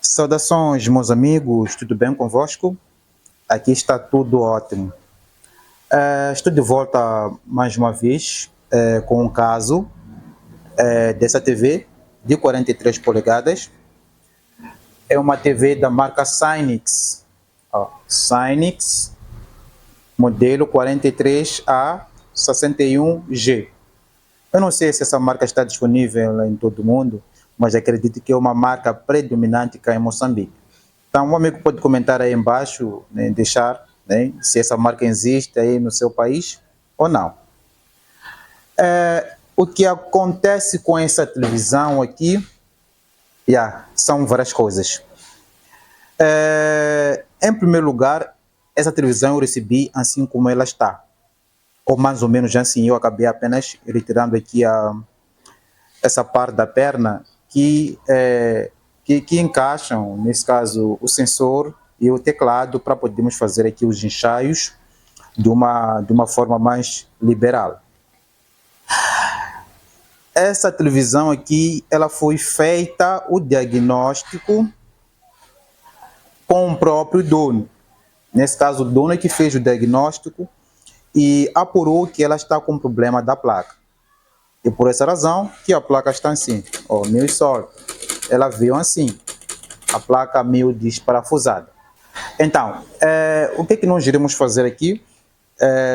Saudações, meus amigos, tudo bem convosco? Aqui está tudo ótimo. Estou de volta mais uma vez com um caso dessa TV de 43 polegadas. É uma TV da marca Cynix, Cynix, modelo 43A61G. Eu não sei se essa marca está disponível em todo o mundo, mas acredito que é uma marca predominante cá em Moçambique. Então, um amigo pode comentar aí embaixo, né, deixar, né, se essa marca existe aí no seu país ou não. O que acontece com essa televisão aqui, são várias coisas. Em primeiro lugar, essa televisão eu recebi assim como ela está. Ou mais ou menos assim, eu acabei apenas retirando aqui essa parte da perna que encaixam, nesse caso, o sensor e o teclado para podermos fazer aqui os ensaios de uma forma mais liberal. Essa televisão aqui, ela foi feita o diagnóstico com o próprio dono. Nesse caso, o dono é que fez o diagnóstico e apurou que ela está com problema da placa. E por essa razão que a placa está assim, meio solta. Ela veio assim, a placa meio desparafusada. Então, o que nós iremos fazer aqui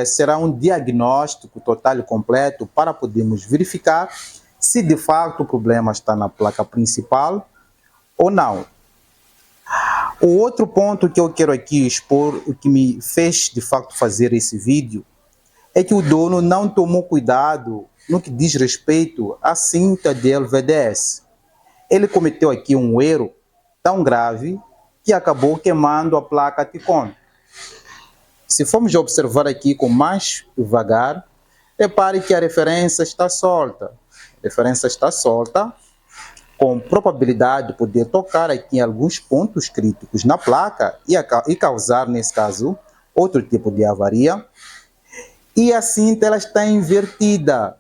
será um diagnóstico total e completo para podermos verificar se de fato o problema está na placa principal ou não. O outro ponto que eu quero aqui expor, o que me fez de fato fazer esse vídeo, é que o dono não tomou cuidado no que diz respeito à cinta de LVDS. Ele cometeu aqui um erro tão grave que acabou queimando a placa Ticon. Se formos observar aqui com mais devagar, repare que a referência está solta. A referência está solta, com probabilidade de poder tocar aqui em alguns pontos críticos na placa e causar, nesse caso, outro tipo de avaria. E a cinta ela está invertida.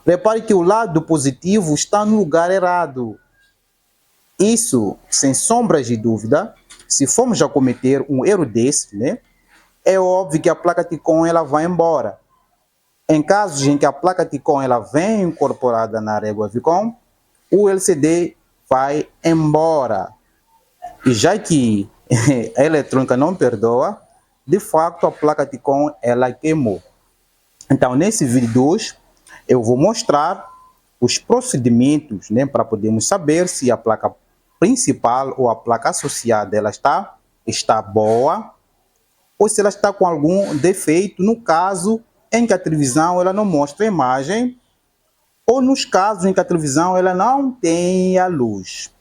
Repare que o lado positivo está no lugar errado. Isso, sem sombras de dúvida, se formos a cometer um erro desse, né, é óbvio que a placa Ticon ela vai embora. Em casos em que a placa Ticon ela vem incorporada na régua Vicon, o LCD vai embora. E já que a eletrônica não perdoa, de fato a placa Ticon ela queimou. Então, nesse vídeo de hoje, eu vou mostrar os procedimentos, né, para podermos saber se a placa principal ou a placa associada ela está boa ou se ela está com algum defeito, no caso em que a televisão ela não mostra a imagem ou nos casos em que a televisão ela não tem a luz.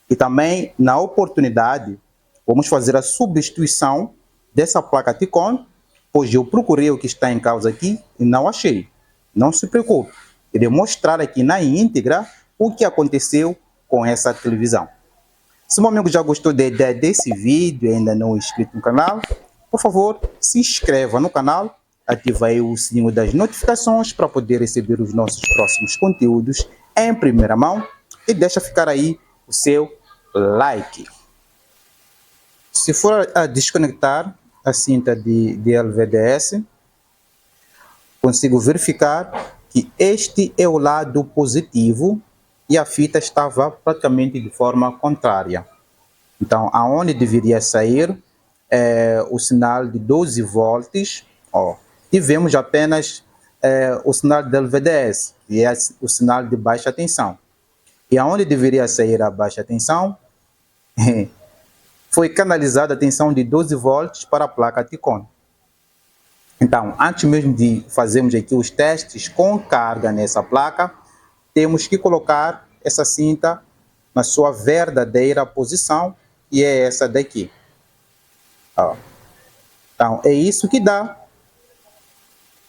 E também, na oportunidade, vamos fazer a substituição dessa placa Ticon, pois eu procurei o que está em causa aqui e não achei. Não se preocupe, irei mostrar aqui na íntegra o que aconteceu com essa televisão. Se o meu amigo já gostou da ideia desse vídeo e ainda não é inscrito no canal, por favor, se inscreva no canal, ative aí o sininho das notificações para poder receber os nossos próximos conteúdos em primeira mão e deixa ficar aí o seu like. Se for a desconectar a cinta de LVDS, consigo verificar que este é o lado positivo e a fita estava praticamente de forma contrária. Então, aonde deveria sair o sinal de 12 volts, tivemos apenas o sinal de LVDS, que é o sinal de baixa tensão. E aonde deveria sair a baixa tensão, foi canalizada a tensão de 12 volts para a placa Ticon. Então, antes mesmo de fazermos aqui os testes com carga nessa placa, temos que colocar essa cinta na sua verdadeira posição, e é essa daqui. Então, é isso que dá,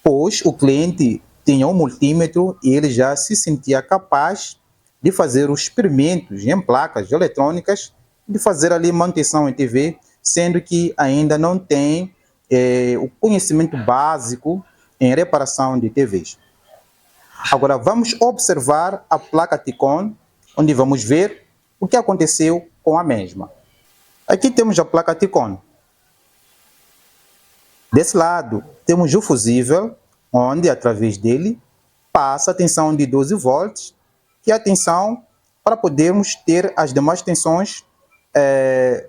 pois o cliente tinha um multímetro e ele já se sentia capaz de fazer os experimentos em placas eletrônicas, de fazer ali manutenção em TV, sendo que ainda não tem o conhecimento básico em reparação de TVs. Agora vamos observar a placa Ticon, onde vamos ver o que aconteceu com a mesma. Aqui temos a placa Ticon. Desse lado, temos o fusível, onde, através dele, passa a tensão de 12 volts, que é a tensão para podermos ter as demais tensões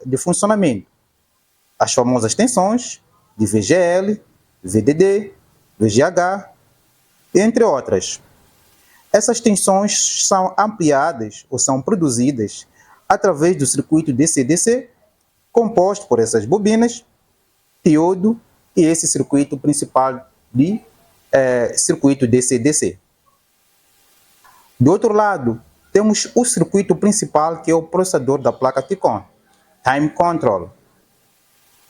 de funcionamento. As famosas tensões de VGL, VDD, VGH, entre outras. Essas tensões são ampliadas ou são produzidas através do circuito DC-DC, composto por essas bobinas, diodo e esse circuito principal de circuito DC-DC. Do outro lado, temos o circuito principal, que é o processador da placa Ticon, Time Control.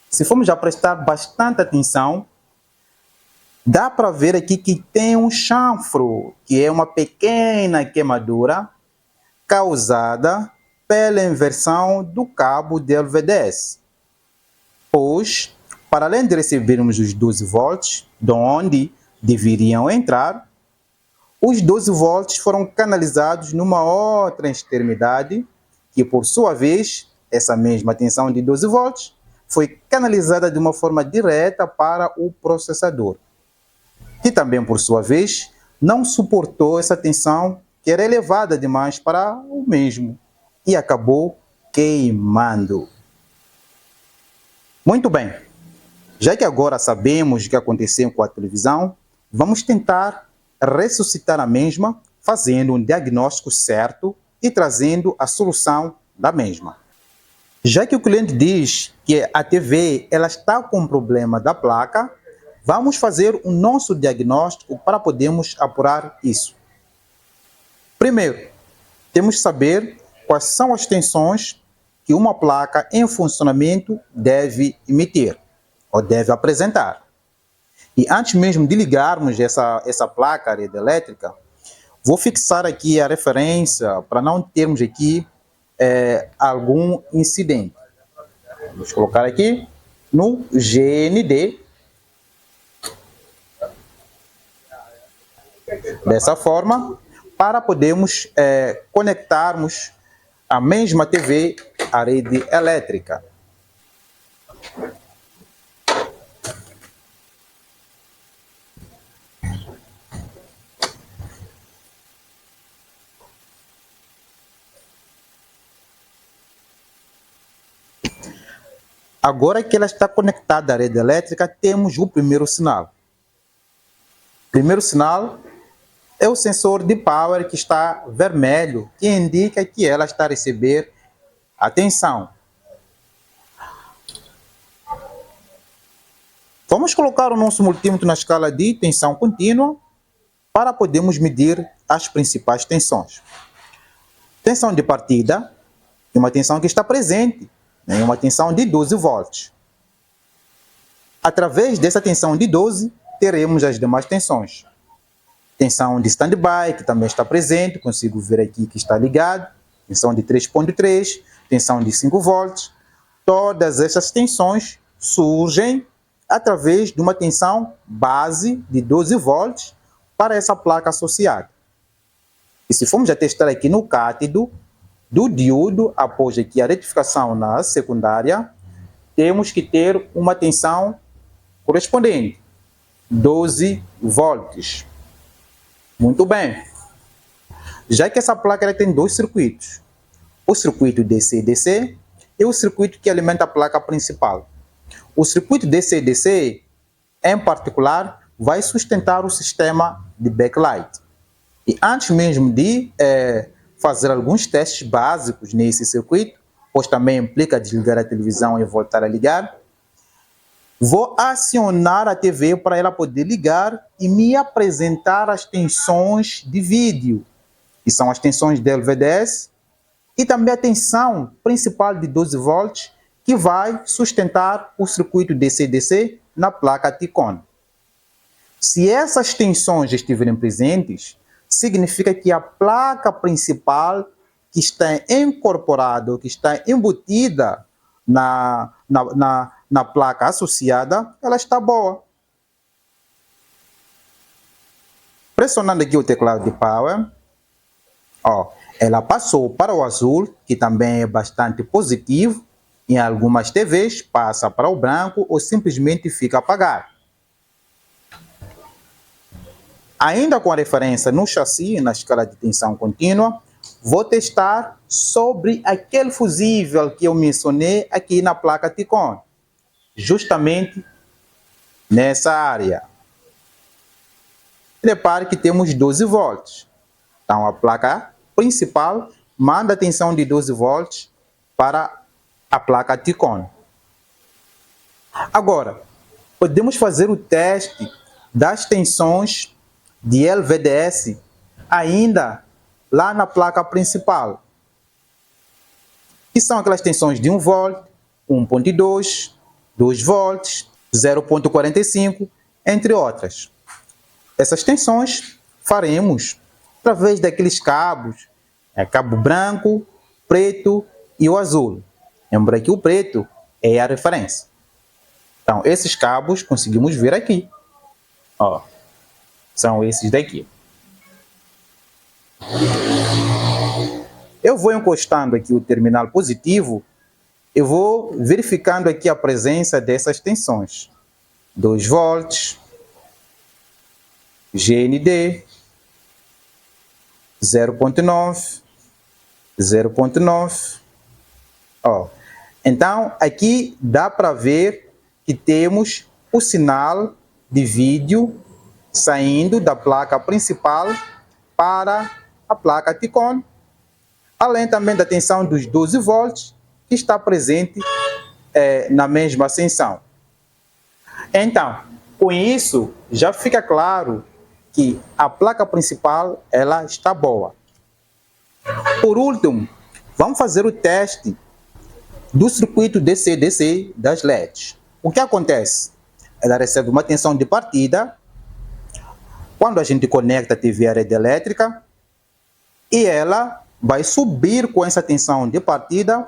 Se formos já prestar bastante atenção, dá para ver aqui que tem um chanfro, que é uma pequena queimadura causada pela inversão do cabo de LVDS. Pois, para além de recebermos os 12 volts, de onde deveriam entrar, os 12 volts foram canalizados numa outra extremidade, que por sua vez, essa mesma tensão de 12 volts, foi canalizada de uma forma direta para o processador, que também por sua vez, não suportou essa tensão que era elevada demais para o mesmo e acabou queimando. Muito bem, já que agora sabemos o que aconteceu com a televisão, vamos tentar ressuscitar a mesma, fazendo um diagnóstico certo e trazendo a solução da mesma. Já que o cliente diz que a TV ela está com problema da placa, vamos fazer o nosso diagnóstico para podermos apurar isso. Primeiro, temos que saber quais são as tensões que uma placa em funcionamento deve emitir ou deve apresentar. E antes mesmo de ligarmos essa placa à rede elétrica, vou fixar aqui a referência para não termos aqui algum incidente. Vamos colocar aqui no GND. Dessa forma, para podermos conectarmos a mesma TV à rede elétrica. Agora que ela está conectada à rede elétrica, temos o primeiro sinal. O primeiro sinal é o sensor de power que está vermelho, que indica que ela está a receber a tensão. Vamos colocar o nosso multímetro na escala de tensão contínua para podermos medir as principais tensões. Tensão de partida é uma tensão que está presente, é uma tensão de 12 volts. Através dessa tensão de 12, teremos as demais tensões. Tensão de standby, que também está presente, consigo ver aqui que está ligado. Tensão de 3.3, tensão de 5 volts. Todas essas tensões surgem através de uma tensão base de 12 volts para essa placa associada. E se formos já testar aqui no cátodo do diodo, após aqui a retificação na secundária, temos que ter uma tensão correspondente, 12 volts. Muito bem. Já que essa placa ela tem dois circuitos, o circuito DC-DC e o circuito que alimenta a placa principal. O circuito DC-DC, em particular, vai sustentar o sistema de backlight. E antes mesmo de fazer alguns testes básicos nesse circuito, pois também implica desligar a televisão e voltar a ligar, vou acionar a TV para ela poder ligar e me apresentar as tensões de vídeo, que são as tensões de LVDS, e também a tensão principal de 12 volts, que vai sustentar o circuito DC-DC na placa Ticon. Se essas tensões estiverem presentes, significa que a placa principal que está incorporada, que está embutida na placa associada, ela está boa. Pressionando aqui o teclado de power, ela passou para o azul, que também é bastante positivo. Em algumas TVs passa para o branco ou simplesmente fica apagado. Ainda com a referência no chassi, na escala de tensão contínua, vou testar sobre aquele fusível que eu mencionei aqui na placa Ticon, justamente nessa área. Repare que temos 12 volts. Então a placa principal manda a tensão de 12 volts para a placa Ticon. Agora, podemos fazer o teste das tensões de LVDS ainda lá na placa principal, que são aquelas tensões de 1 volt, 1.2, 2 volts, 0.45, entre outras. Essas tensões faremos através daqueles cabos, cabo branco, preto e o azul. Lembra que o preto é a referência. Então, esses cabos conseguimos ver aqui. Ó, são esses daqui. Eu vou encostando aqui o terminal positivo, eu vou verificando aqui a presença dessas tensões. 2 volts, GND, 0.9, 0.9. Ó, então, aqui dá para ver que temos o sinal de vídeo saindo da placa principal para a placa Ticon, além também da tensão dos 12 volts que está presente na mesma seção. Então, com isso, já fica claro que a placa principal ela está boa. Por último, vamos fazer o teste do circuito DC-DC das LEDs. O que acontece? Ela recebe uma tensão de partida quando a gente conecta a TV à rede elétrica e ela vai subir com essa tensão de partida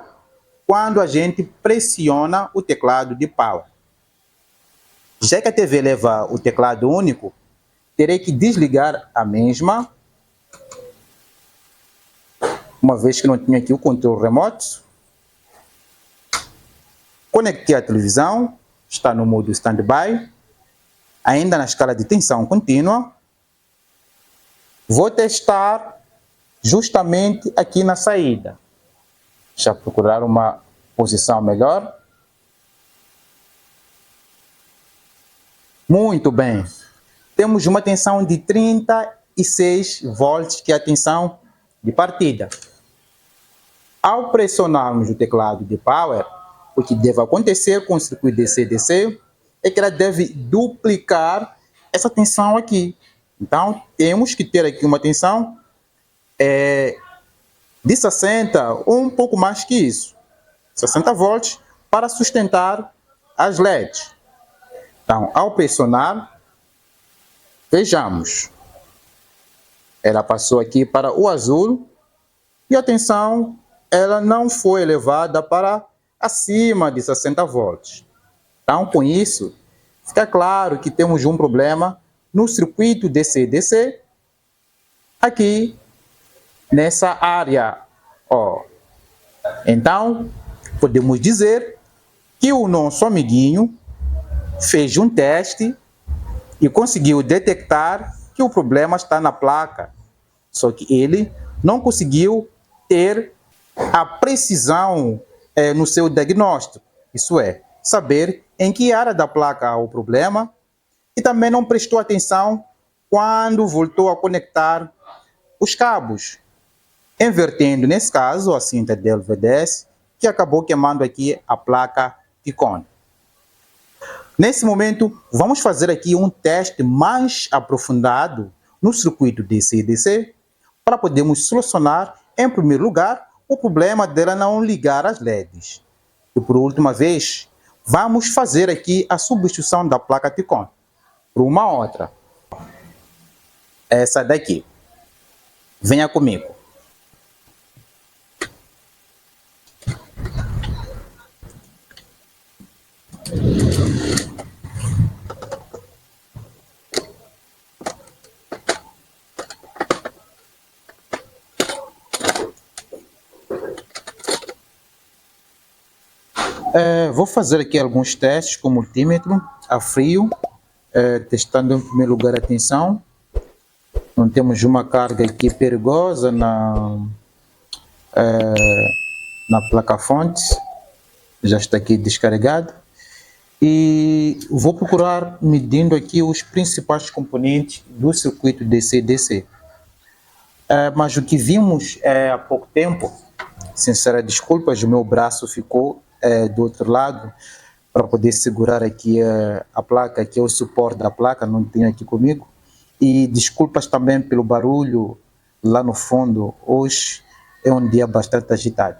quando a gente pressiona o teclado de power. Já que a TV leva o teclado único, terei que desligar a mesma, uma vez que não tinha aqui o controle remoto. Conectei a televisão, está no modo standby, ainda na escala de tensão contínua. Vou testar justamente aqui na saída. Deixa eu procurar uma posição melhor. Muito bem. Temos uma tensão de 36 volts, que é a tensão de partida. Ao pressionarmos o teclado de power, o que deve acontecer com o circuito DC-DC é que ela deve duplicar essa tensão aqui. Então, temos que ter aqui uma tensão de 60 ou um pouco mais que isso. 60 volts para sustentar as LEDs. Então, ao pressionar, vejamos. Ela passou aqui para o azul e a tensão ela não foi elevada para acima de 60 volts. Então, com isso, fica claro que temos um problema no circuito DC-DC aqui nessa área. Ó. Então, podemos dizer que o nosso amiguinho fez um teste e conseguiu detectar que o problema está na placa. Só que ele não conseguiu ter a precisão no seu diagnóstico. Isso é, saber em que área da placa há o problema, e também não prestou atenção quando voltou a conectar os cabos, invertendo, nesse caso, a cinta de LVDS, que acabou queimando aqui a placa Ticon. Nesse momento, vamos fazer aqui um teste mais aprofundado no circuito DC-DC para podermos solucionar, em primeiro lugar, o problema dela não ligar as LEDs. E por última vez, vamos fazer aqui a substituição da placa Ticon por uma outra. Essa daqui. Venha comigo. Vou fazer aqui alguns testes com o multímetro a frio, testando em primeiro lugar a tensão. Não temos uma carga aqui perigosa na placa-fonte, já está aqui descarregado. E vou procurar medindo aqui os principais componentes do circuito DC-DC. Mas o que vimos há pouco tempo, sinceras desculpas, o meu braço ficou do outro lado para poder segurar aqui a placa, aqui é o suporte da placa, não tenho aqui comigo. E desculpas também pelo barulho lá no fundo, hoje é um dia bastante agitado.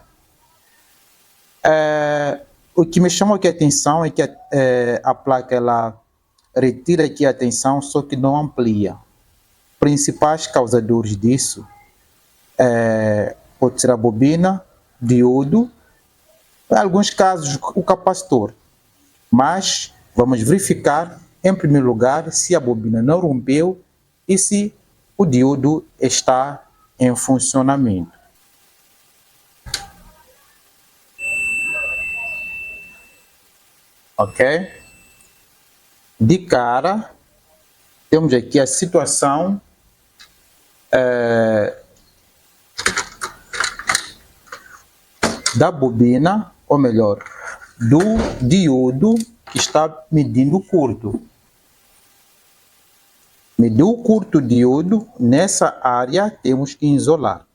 O que me chama aqui a atenção é que a placa ela retira aqui a tensão, só que não amplia. Principais causadores disso pode ser a bobina, diodo, em alguns casos o capacitor. Mas vamos verificar em primeiro lugar se a bobina não rompeu e se o diodo está em funcionamento. Ok? De cara, temos aqui a situação da bobina, ou melhor, do diodo que está medindo o curto. Mediu o curto diodo, nessa área temos que isolar.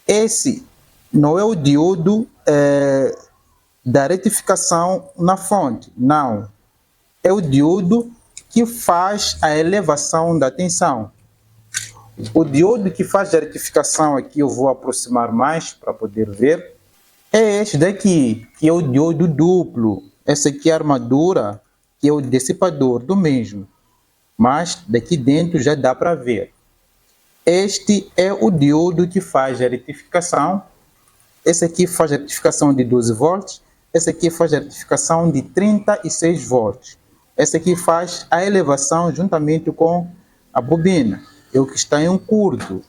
Esse não é o diodo da retificação na fonte, não. É o diodo que faz a elevação da tensão. O diodo que faz a retificação aqui, eu vou aproximar mais para poder ver, é este daqui, que é o diodo duplo. Essa aqui é a armadura, que é o dissipador do mesmo. Mas daqui dentro já dá para ver. Este é o diodo que faz a retificação. Esse aqui faz a retificação de 12 volts. Esse aqui faz a retificação de 36 volts. Esse aqui faz a elevação juntamente com a bobina. É o que está em um curto.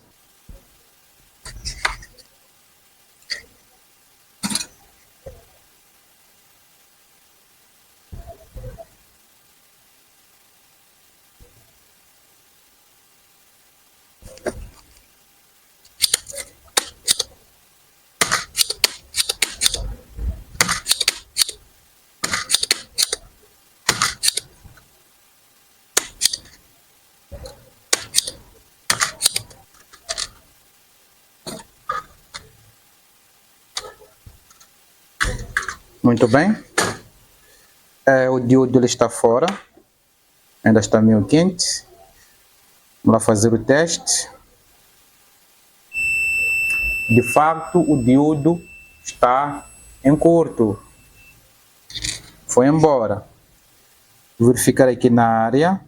Muito bem. O diodo ele está fora. Ainda está meio quente. Vamos lá fazer o teste. De fato, o diodo está em curto. Foi embora. Vou verificar aqui na área.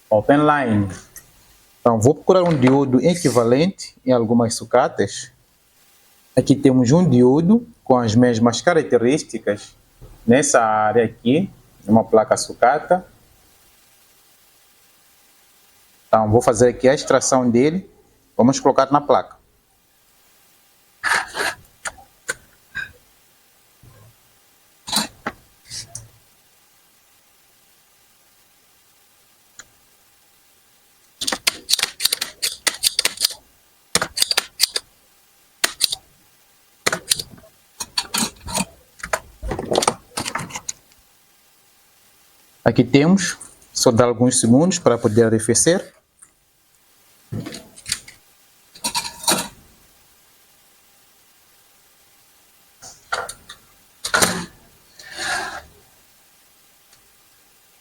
Open line. Então, vou procurar um diodo equivalente em algumas sucatas. Aqui temos um diodo com as mesmas características nessa área aqui, uma placa sucata. Então, vou fazer aqui a extração dele. Vamos colocar na placa. Aqui temos, só dá alguns segundos para poder arrefecer.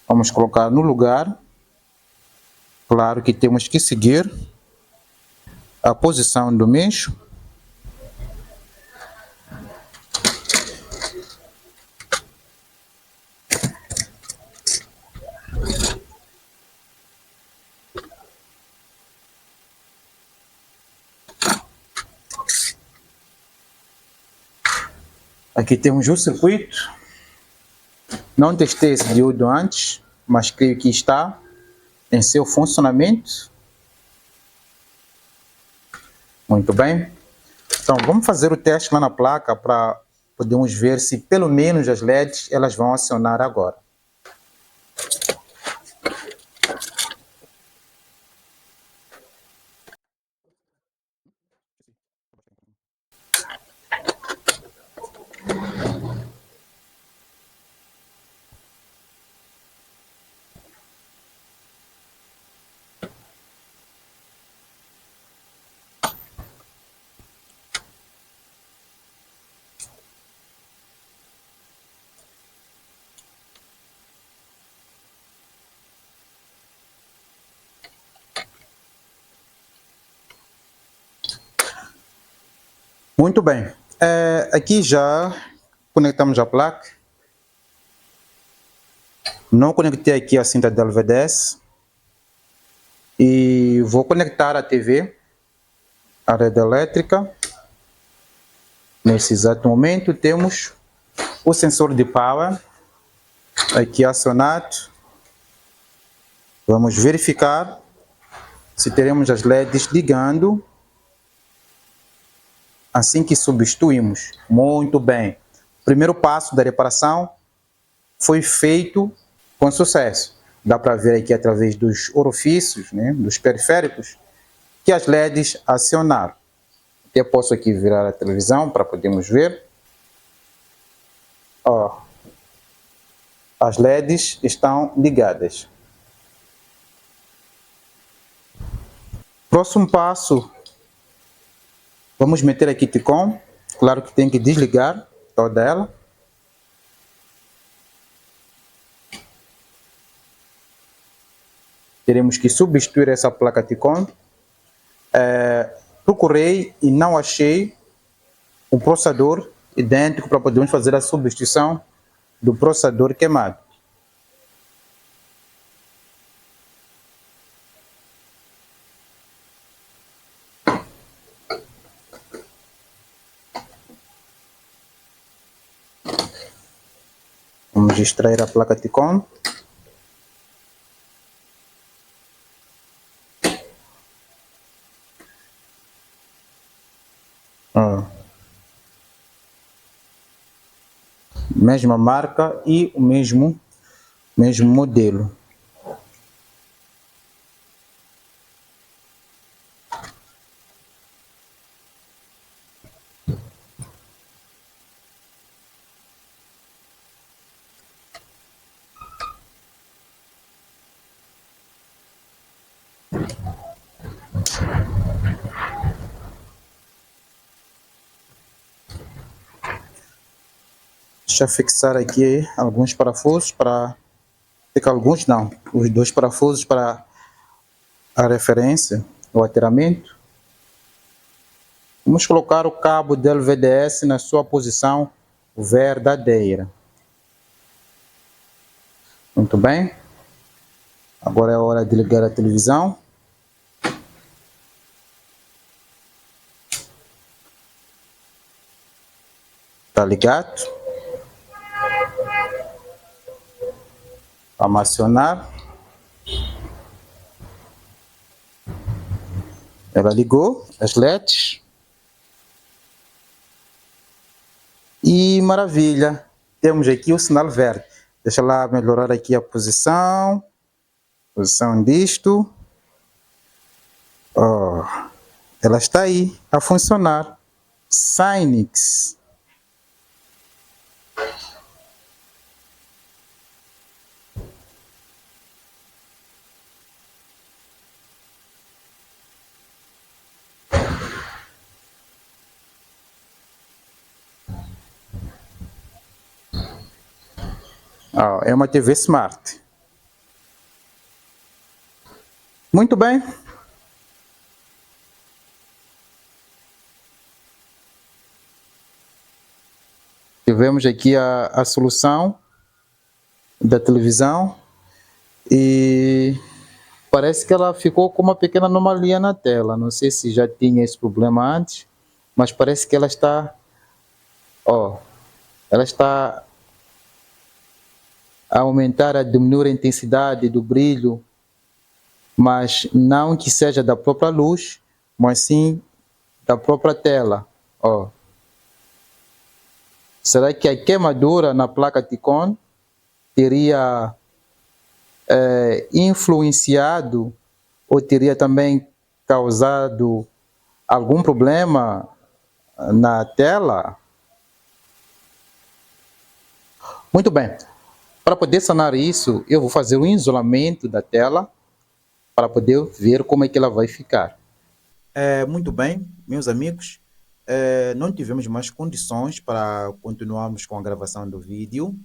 Vamos colocar no lugar. Claro que temos que seguir a posição do mecho. Aqui temos o circuito. Não testei esse diodo antes, mas creio que está em seu funcionamento. Muito bem. Então, vamos fazer o teste lá na placa para podermos ver se pelo menos as LEDs elas vão acionar agora. Muito bem. Aqui já conectamos a placa. Não conectei aqui a cinta da LVDS. E vou conectar a TV, a rede elétrica. Nesse exato momento temos o sensor de power aqui acionado. Vamos verificar se teremos as LEDs ligando assim que substituímos. Muito bem. O primeiro passo da reparação foi feito com sucesso. Dá para ver aqui através dos orifícios, né, dos periféricos, que as LEDs acionaram. Até posso aqui virar a televisão para podermos ver. Ó, as LEDs estão ligadas. Próximo passo, vamos meter aqui TICOM. Claro que tem que desligar toda ela. Teremos que substituir essa placa TICOM. Procurei e não achei um processador idêntico para podermos fazer a substituição do processador queimado. Vamos extrair a placa TICOM. Mesma marca e o mesmo modelo. Deixa eu fixar aqui alguns parafusos para... Alguns não, os dois parafusos para a referência, o ateramento. Vamos colocar o cabo do LVDS na sua posição verdadeira. Muito bem. Agora é a hora de ligar a televisão. Está ligado. Vamos acionar. Ela ligou as LEDs. E maravilha, temos aqui o sinal verde. Deixa lá melhorar aqui a posição disto. Oh, ela está aí a funcionar. Synix. Oh, é uma TV Smart. Muito bem. Tivemos aqui a solução da televisão e parece que ela ficou com uma pequena anomalia na tela. Não sei se já tinha esse problema antes, mas parece que ela está, ela está a aumentar, a diminuir a intensidade do brilho, mas não que seja da própria luz, mas sim da própria tela. Ó, será que a queimadura na placa Ticon teria influenciado ou teria também causado algum problema na tela? Muito bem. Para poder sanar isso, eu vou fazer um isolamento da tela para poder ver como é que ela vai ficar. Muito bem, meus amigos. Não tivemos mais condições para continuarmos com a gravação do vídeo,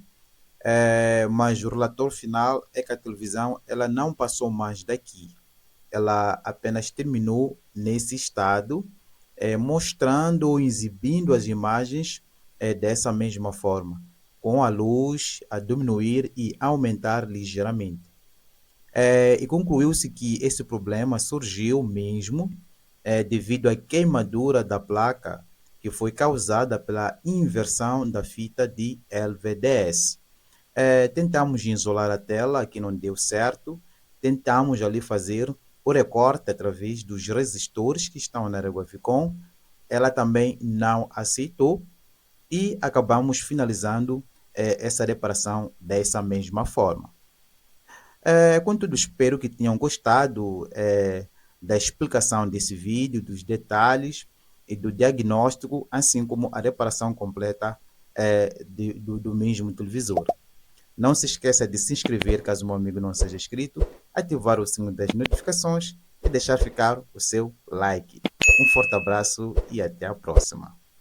mas o relatório final é que a televisão ela não passou mais daqui. Ela apenas terminou nesse estado, mostrando ou exibindo as imagens dessa mesma forma, com a luz a diminuir e aumentar ligeiramente. E concluiu-se que esse problema surgiu mesmo devido à queimadura da placa que foi causada pela inversão da fita de LVDS. Tentamos isolar a tela, que não deu certo. Tentamos ali fazer o recorte através dos resistores que estão na régua Vicon. Ela também não aceitou e acabamos finalizando essa reparação dessa mesma forma. Contudo, espero que tenham gostado da explicação desse vídeo, dos detalhes e do diagnóstico, assim como a reparação completa do mesmo televisor. Não se esqueça de se inscrever caso o meu amigo não seja inscrito, ativar o sino das notificações e deixar ficar o seu like. Um forte abraço e até a próxima.